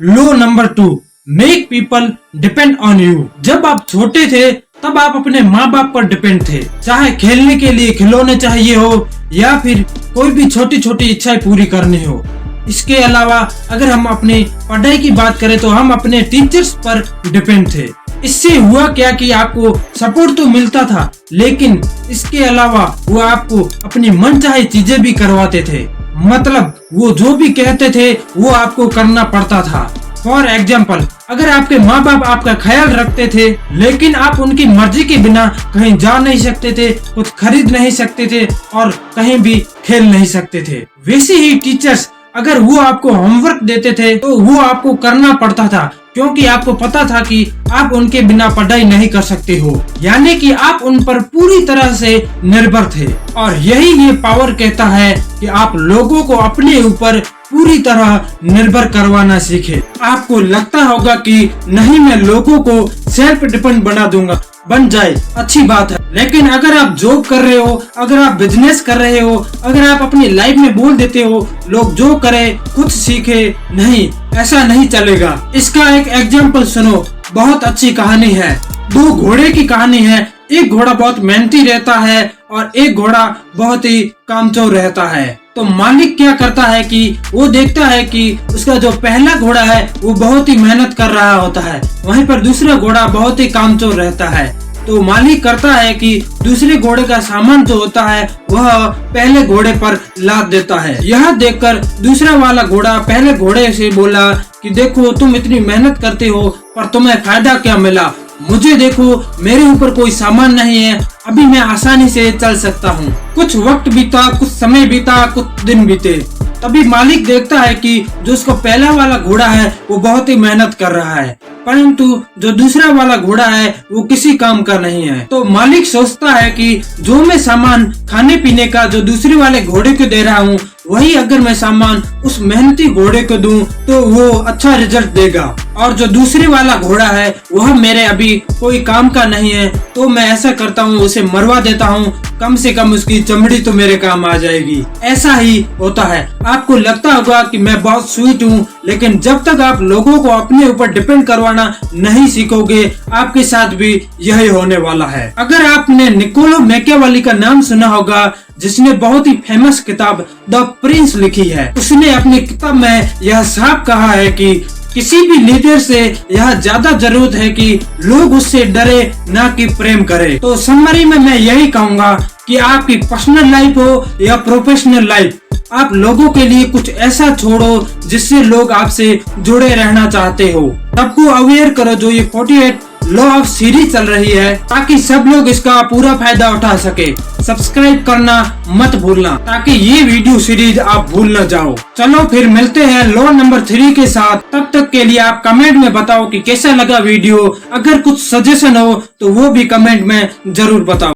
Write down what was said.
Low number 2, make people depend on you. जब आप छोटे थे तब आप अपने माँ बाप पर डिपेंड थे, चाहे खेलने के लिए खिलौने चाहिए हो या फिर कोई भी छोटी छोटी इच्छाएं पूरी करनी हो। इसके अलावा अगर हम अपनी पढ़ाई की बात करें तो हम अपने टीचर्स पर डिपेंड थे। इससे हुआ क्या कि आपको सपोर्ट तो मिलता था, लेकिन इसके अलावा वो आपको अपनी मनचाही चीजें भी करवाते थे। मतलब वो जो भी कहते थे वो आपको करना पड़ता था। फॉर एग्जाम्पल, अगर आपके माँ बाप आपका ख्याल रखते थे लेकिन आप उनकी मर्जी के बिना कहीं जा नहीं सकते थे, कुछ खरीद नहीं सकते थे और कहीं भी खेल नहीं सकते थे। वैसे ही टीचर्स अगर वो आपको होमवर्क देते थे तो वो आपको करना पड़ता था, क्योंकि आपको पता था कि आप उनके बिना पढ़ाई नहीं कर सकते हो। यानी कि आप उन पर पूरी तरह से निर्भर थे। और यही ये पावर कहता है कि आप लोगों को अपने ऊपर पूरी तरह निर्भर करवाना सीखे। आपको लगता होगा कि नहीं, मैं लोगों को सेल्फ डिपेंड बना दूंगा, बन जाए, अच्छी बात है। लेकिन अगर आप जॉब कर रहे हो, अगर आप बिजनेस कर रहे हो, अगर आप अपनी लाइफ में बोल देते हो लोग जो करे खुद सीखे, नहीं, ऐसा नहीं चलेगा। इसका एक एग्जाम्पल सुनो, बहुत अच्छी कहानी है। 2 घोड़े की कहानी है। एक घोड़ा बहुत मेहनती रहता है और एक घोड़ा बहुत ही कामचोर रहता है। तो मालिक क्या करता है कि वो देखता है कि उसका जो पहला घोड़ा है वो बहुत ही मेहनत कर रहा होता है, वहीं पर दूसरा घोड़ा बहुत ही कामचोर रहता है। तो मालिक करता है कि दूसरे घोड़े का सामान जो होता है वह पहले घोड़े पर लाद देता है। यह देखकर दूसरा वाला घोड़ा पहले घोड़े से बोला कि देखो, तुम इतनी मेहनत करते हो पर तुम्हें फायदा क्या मिला? मुझे देखो, मेरे ऊपर कोई सामान नहीं है, अभी मैं आसानी से चल सकता हूँ। कुछ वक्त बीता, कुछ समय बीता, कुछ दिन बीते। तभी मालिक देखता है कि जो उसका पहला वाला घोड़ा है वो बहुत ही मेहनत कर रहा है, परंतु जो दूसरा वाला घोड़ा है वो किसी काम का नहीं है। तो मालिक सोचता है कि जो मैं सामान खाने पीने का जो दूसरे वाले घोड़े को दे रहा हूँ, वही अगर मैं सामान उस मेहनती घोड़े को दूं तो वो अच्छा रिजल्ट देगा। और जो दूसरे वाला घोड़ा है वह मेरे अभी कोई काम का नहीं है, तो मैं ऐसा करता हूँ, उसे मरवा देता हूँ, कम से कम उसकी चमड़ी तो मेरे काम आ जाएगी। ऐसा ही होता है। आपको लगता होगा कि मैं बहुत स्वीट हूँ, लेकिन जब तक आप लोगों को अपने ऊपर डिपेंड करवाना नहीं सीखोगे, आपके साथ भी यही होने वाला है। अगर आपने निकोलो मैकियावेली का नाम सुना होगा, जिसने बहुत ही फेमस किताब द प्रिंस लिखी है, उसने अपनी किताब में यह साफ कहा है कि किसी भी लीडर से यह ज्यादा जरूरत है कि लोग उससे डरे, ना कि प्रेम करे। तो समरी में मैं यही कहूँगा कि आपकी पर्सनल लाइफ हो या प्रोफेशनल लाइफ, आप लोगों के लिए कुछ ऐसा छोड़ो जिससे लोग आपसे जुड़े रहना चाहते हो। सबको अवेयर करो जो ये 48 लॉ ऑफ सीरीज चल रही है, ताकि सब लोग इसका पूरा फायदा उठा सके। सब्सक्राइब करना मत भूलना ताकि ये वीडियो सीरीज आप भूल न जाओ। चलो फिर मिलते हैं लॉ नंबर 3 के साथ। तब तक के लिए आप कमेंट में बताओ कि कैसा लगा वीडियो। अगर कुछ सजेशन हो तो वो भी कमेंट में जरूर बताओ।